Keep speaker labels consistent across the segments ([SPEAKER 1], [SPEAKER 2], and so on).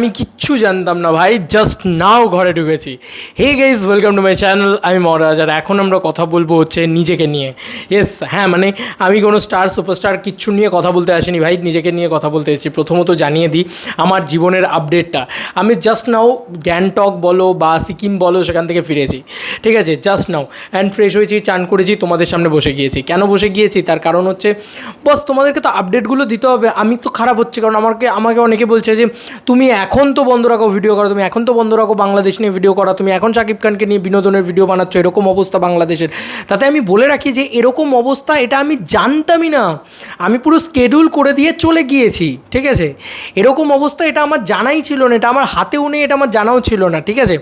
[SPEAKER 1] আমি কিচ্ছু জানতাম না ভাই, জাস্ট নাও ঘরে ঢুকেছি। Hey guys, welcome to my channel. আমি মহারাজ, আর এখন আমরা কথা বলবো হচ্ছে নিজেকে নিয়ে। ইয়েস, হ্যাঁ, মানে আমি কোনো স্টার সুপারস্টার কিচ্ছু নিয়ে কথা বলতে আসিনি ভাই, নিজেকে নিয়ে কথা বলতে এসেছি। প্রথমত জানিয়ে দিই আমার জীবনের আপডেটটা। আমি জাস্ট নাও গ্যাংটক বলো বা সিকিম বলো সেখান থেকে ফিরেছি, ঠিক আছে, জাস্ট নাও। অ্যান্ড ফ্রেশ হয়েছি, চান করেছি, তোমাদের সামনে বসে গিয়েছি। কেন বসে গিয়েছি তার কারণ হচ্ছে বস তোমাদেরকে তো আপডেটগুলো দিতে হবে। আমি তো খারাপ হচ্ছে কারণ আমাকে অনেকে বলছে যে তুমি এখন তো বন্ধ রাখো ভিডিও করা, তুমি এখন তো বন্ধ রাখো বাংলাদেশ নিয়ে ভিডিও করা, তুমি এখন শাকিব খানকে নিয়ে বিনোদনের ভিডিও বানাচ্ছ, এরকম অবস্থা বাংলাদেশের। তাতে আমি বলে রাখি যে এরকম অবস্থা এটা আমি জানতামই না, আমি পুরো স্কেডিউল করে দিয়ে চলে গিয়েছি, ঠিক আছে। এরকম অবস্থা এটা আমার জানাই ছিল না, এটা আমার হাতেও নেই, এটা আমার জানাও ছিল না, ঠিক আছে।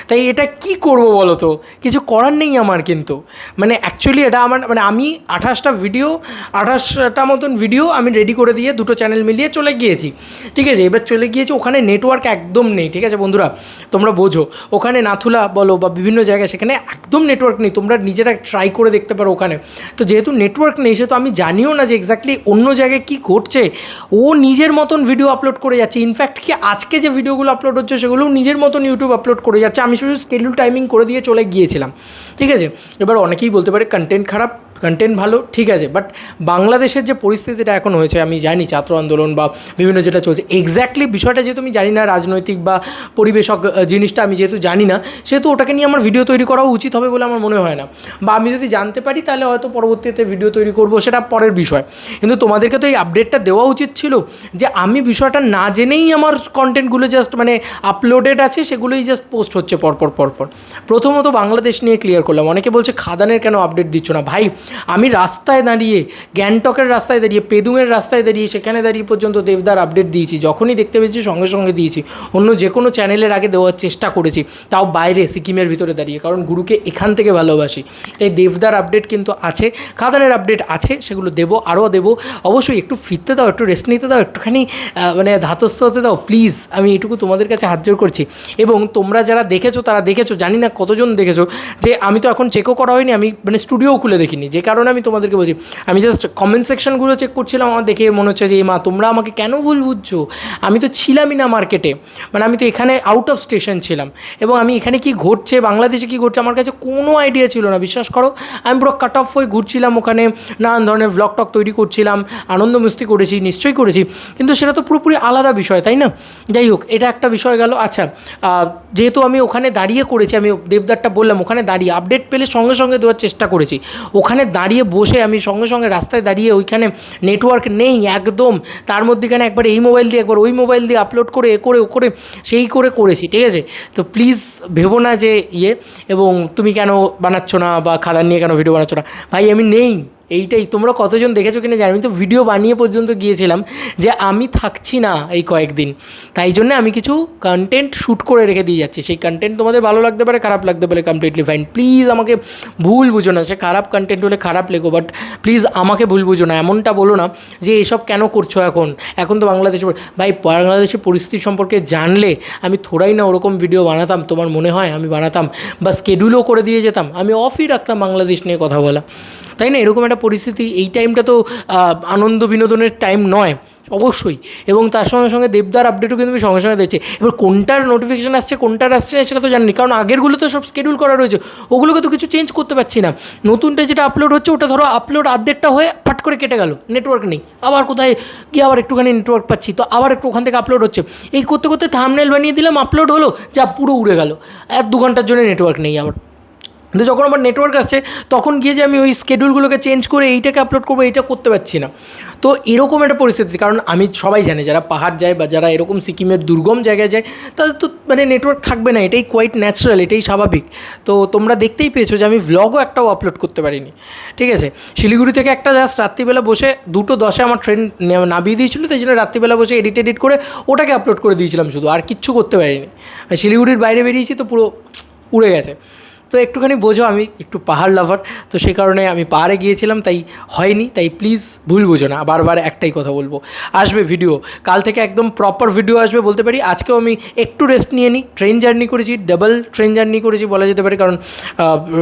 [SPEAKER 1] তাই এটা কি করব বলো তো, কিছু করার নেই আমার। কিন্তু মানে অ্যাকচুয়ালি এটা আমার মানে আমি 28টা মতন ভিডিও আমি রেডি করে দিয়ে দুটো চ্যানেল মিলিয়ে চলে গিয়েছি, ঠিক আছে। এবার চলে গিয়েছি, ওখানে নেটওয়ার্ক একদম নেই, ঠিক আছে বন্ধুরা, তোমরা বোঝো। ওখানে নাথুলা বলো বা বিভিন্ন জায়গায় সেখানে একদম নেটওয়ার্ক নেই, তোমরা নিজেরা ট্রাই করে দেখতে পারো ওখানে। তো যেহেতু নেটওয়ার্ক নেই সেহেতু আমি জানিও না যে এক্স্যাক্টলি অন্য জায়গায় কী ঘটছে। ও নিজের মতন ভিডিও আপলোড করে যাচ্ছে, ইনফ্যাক্ট কি আজকে যে ভিডিওগুলো আপলোড হচ্ছে সেগুলোও নিজের মতন ইউটিউব আপলোড করে যাচ্ছে। আমি শুধু স্কেডিউল টাইমিং করে দিয়ে চলে গিয়েছিলাম, ঠিক আছে। এবার অনেকেই বলতে পারে কন্টেন্ট খারাপ, কন্টেন্ট ভালো, ঠিক আছে, বাট বাংলাদেশের যে পরিস্থিতিটা এখন হয়েছে আমি জানি, ছাত্র আন্দোলন বা বিভিন্ন যেটা চলছে, এক্স্যাক্টলি বিষয়টা যেহেতু আমি জানি না, রাজনৈতিক বা পরিবেশক জিনিসটা আমি যেহেতু জানি না, সেহেতু ওটাকে নিয়ে আমার ভিডিও তৈরি করাও উচিত হবে বলে আমার মনে হয় না। বা আমি যদি জানতে পারি তাহলে হয়তো পরবর্তীতে ভিডিও তৈরি করব, সেটা পরের বিষয়। কিন্তু তোমাদেরকে তো এই আপডেটটা দেওয়া উচিত ছিল যে আমি বিষয়টা না জেনেই আমার কন্টেন্টগুলো জাস্ট মানে আপলোডেড আছে, সেগুলোই জাস্ট পোস্ট হচ্ছে পরপর। প্রথমত বাংলাদেশ নিয়ে ক্লিয়ার করলাম। অনেকে বলছে খাদানের কেন আপডেট দিচ্ছ না ভাই। আমি রাস্তায় দাঁড়িয়ে, গ্যাংটকের রাস্তায় দাঁড়িয়ে, পেদুংয়ের রাস্তায় দাঁড়িয়ে, সেখানে দাঁড়িয়ে পর্যন্ত দেবদার আপডেট দিয়েছি। যখনই দেখতে পেয়েছি সঙ্গে সঙ্গে দিয়েছি। অন্য যে কোনো চ্যানেলের আগে দেওয়ার চেষ্টা করেছি, তাও বাইরে সিকিমের ভিতরে দাঁড়িয়ে, কারণ গুরুকে এখান থেকে ভালোবাসি। তাই দেবদার আপডেট কিন্তু আছে, খাদানের আপডেট আছে, সেগুলো দেবো, আরও দেবো। অবশ্যই একটু ফিরতে দাও, একটু রেস্ট নিতে দাও, একটুখানি মানে ধাতস্থ হতে দাও প্লিজ। আমি এটুকু তোমাদের কাছে হাত জোর করছি। এবং তোমরা যারা দেখেছো তারা দেখেছো, জানি না কতজন দেখেছো, যে আমি তো এখন চেকও করা হয়নি, আমি মানে স্টুডিওও খুলে দেখিনি, যে কারণে আমি তোমাদেরকে বলছি। আমি জাস্ট কমেন্ট সেকশনগুলো চেক করছিলাম, আমার দেখে মনে হচ্ছে যে মা তোমরা আমাকে কেন ভুল বুঝছো। আমি তো ছিলামই না মার্কেটে, মানে আমি তো এখানে আউট অফ স্টেশন ছিলাম, এবং আমি এখানে কি ঘটছে, বাংলাদেশে কী ঘটছে আমার কাছে কোনো আইডিয়া ছিল না, বিশ্বাস করো। আমি পুরো কাট অফ হয়ে ঘুরছিলাম, ওখানে নানান ধরনের ভ্লগ টক তৈরি করছিলাম, আনন্দ মস্তি করেছি, নিশ্চয়ই করেছি, কিন্তু সেটা তো পুরোপুরি আলাদা বিষয়, তাই না। যাই হোক, এটা একটা বিষয় গেল। আচ্ছা, যেহেতু আমি ওখানে দাঁড়িয়ে করেছি, আমি দেবদারটা বললাম, ওখানে দাঁড়িয়ে আপডেট পেলে সঙ্গে সঙ্গে দেওয়ার চেষ্টা করেছি। ওখানে দাঁড়িয়ে বসে আমি সঙ্গে সঙ্গে রাস্তায় দাঁড়িয়ে, ওইখানে নেটওয়ার্ক নেই একদম, তার মধ্যেখানে একবার এই মোবাইল দিয়ে একবার ওই মোবাইল দিয়ে আপলোড করে এ করে ও করে সেই করে করেছি, ঠিক আছে। তো প্লিজ ভেবো না যে এবং তুমি কেন বানাচ্ছ না বা খাদান নিয়ে কেন ভিডিও বানাচ্ছ না, ভাই আমি নেই। এইটাই, তোমরা কতজন দেখেছো কিনা জানি, আমি তো ভিডিও বানিয়ে পর্যন্ত গিয়েছিলাম যে আমি থাকছি না এই কয়েকদিন, তাই জন্য আমি কিছু কন্টেন্ট শ্যুট করে রেখে দিয়ে যাচ্ছি। সেই কন্টেন্ট তোমাদের ভালো লাগতে পারে, খারাপ লাগতে পারে, কমপ্লিটলি ফাইন। প্লিজ আমাকে ভুল বুঝো না, সে খারাপ কন্টেন্ট হলে খারাপ লেগো, বাট প্লিজ আমাকে ভুল বুঝো না, এমনটা বলো না যে এসব কেন করছো এখন তো বাংলাদেশের, ভাই বাংলাদেশের পরিস্থিতি সম্পর্কে জানলে আমি থোড়াই না ওরকম ভিডিও বানাতাম, তোমার মনে হয় আমি বানাতাম বা স্কেডিউলও করে দিয়ে যেতাম, আমি অফই রাখতাম বাংলাদেশ নিয়ে কথা বলা, তাই না। এরকম একটা পরিস্থিতি, এই টাইমটা তো আনন্দ বিনোদনের টাইম নয় অবশ্যই। এবং তার সঙ্গে সঙ্গে দেবদার আপডেটও কিন্তু আমি সঙ্গে সঙ্গে দিচ্ছি। এবার কোনটার নোটিফিকেশান আসছে কোনটার আসছে না সেটা তো জানি, কারণ আগেরগুলো তো সব স্কেডিউল করা রয়েছে, ওগুলোকে তো কিছু চেঞ্জ করতে পারছি না। নতুনটা যেটা আপলোড হচ্ছে ওটা ধরো আপলোড আর্ধেকটা হয়ে ফাট করে কেটে গেল, নেটওয়ার্ক নেই, আবার কোথায় গিয়ে আবার একটুখানি নেটওয়ার্ক পাচ্ছি, তো আবার একটু ওখান থেকে আপলোড হচ্ছে, এই করতে করতে থাম্বনেল বানিয়ে দিলাম, আপলোড হলো, যা পুরো উড়ে গেল, 1-2 ঘন্টার জন্য নেটওয়ার্ক নেই। আবার কিন্তু যখন আমার নেটওয়ার্ক আসছে তখন গিয়ে যে আমি ওই স্কেডিউলগুলোকে চেঞ্জ করে এইটাকে আপলোড করবো, এইটা করতে পারছি না। তো এরকম একটা পরিস্থিতি, কারণ আমি সবাই জানে যারা পাহাড় যায় বা যারা এরকম সিকিমের দুর্গম জায়গায় যায় তাদের তো মানে নেটওয়ার্ক থাকবে না, এটাই কোয়াইট ন্যাচারাল, এটাই স্বাভাবিক। তো তোমরা দেখতেই পেয়েছো যে আমি ভ্লগও একটাও আপলোড করতে পারিনি, ঠিক আছে। শিলিগুড়ি থেকে একটা জাস্ট রাত্রিবেলা বসে 2:10 আমার ট্রেন নামিয়ে দিয়েছিলো, তাই জন্য রাত্রিবেলা বসে এডিট করে ওটাকে আপলোড করে দিয়েছিলাম শুধু, আর কিচ্ছু করতে পারিনি। শিলিগুড়ির বাইরে বেরিয়েছি তো পুরো উড়ে গেছে। তো একটুখানি বোঝো আমি একটু পাহাড় লাভার, তো সেই কারণে আমি পাহাড়ে গিয়েছিলাম, তাই হয়নি, তাই প্লিজ ভুল বোঝো না। বারবার একটাই কথা বলবো, আসবে ভিডিও, কাল থেকে একদম প্রপার ভিডিও আসবে বলতে পারি। আজকেও আমি একটু রেস্ট নিয়ে নিই, ট্রেন জার্নি করেছি, ডাবল ট্রেন জার্নি করেছি বলা যেতে পারে, কারণ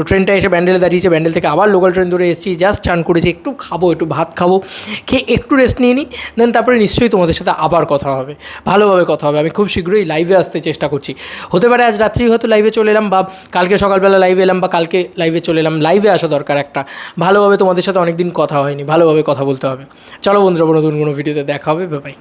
[SPEAKER 1] ট্রেনটা এসে ব্যান্ডেলে দাঁড়িয়েছে, ব্যান্ডেল থেকে আবার লোকাল ট্রেন ধরে এসেছি, জাস্ট চান করেছি, একটু খাবো, একটু ভাত খাবো, খেয়ে একটু রেস্ট নিয়ে নিই, দেন তারপরে নিশ্চয়ই তোমাদের সাথে আবার কথা হবে, ভালোভাবে কথা হবে। আমি খুব শীঘ্রই লাইভে আসতে চেষ্টা করছি, হতে পারে আজ রাত্রি হয়তো লাইভে চলে এলাম, বা কালকে সকালবেলা লাইভে এলাম, বা কালকে লাইভে চলে এলাম। লাইভে আসা দরকার একটা, ভালোভাবে তোমাদের সাথে অনেকদিন কথা হয়নি, ভালোভাবে কথা বলতে হবে। চলো বন্ধুরা, নতুন কোনো ভিডিওতে দেখা হবে, বাই।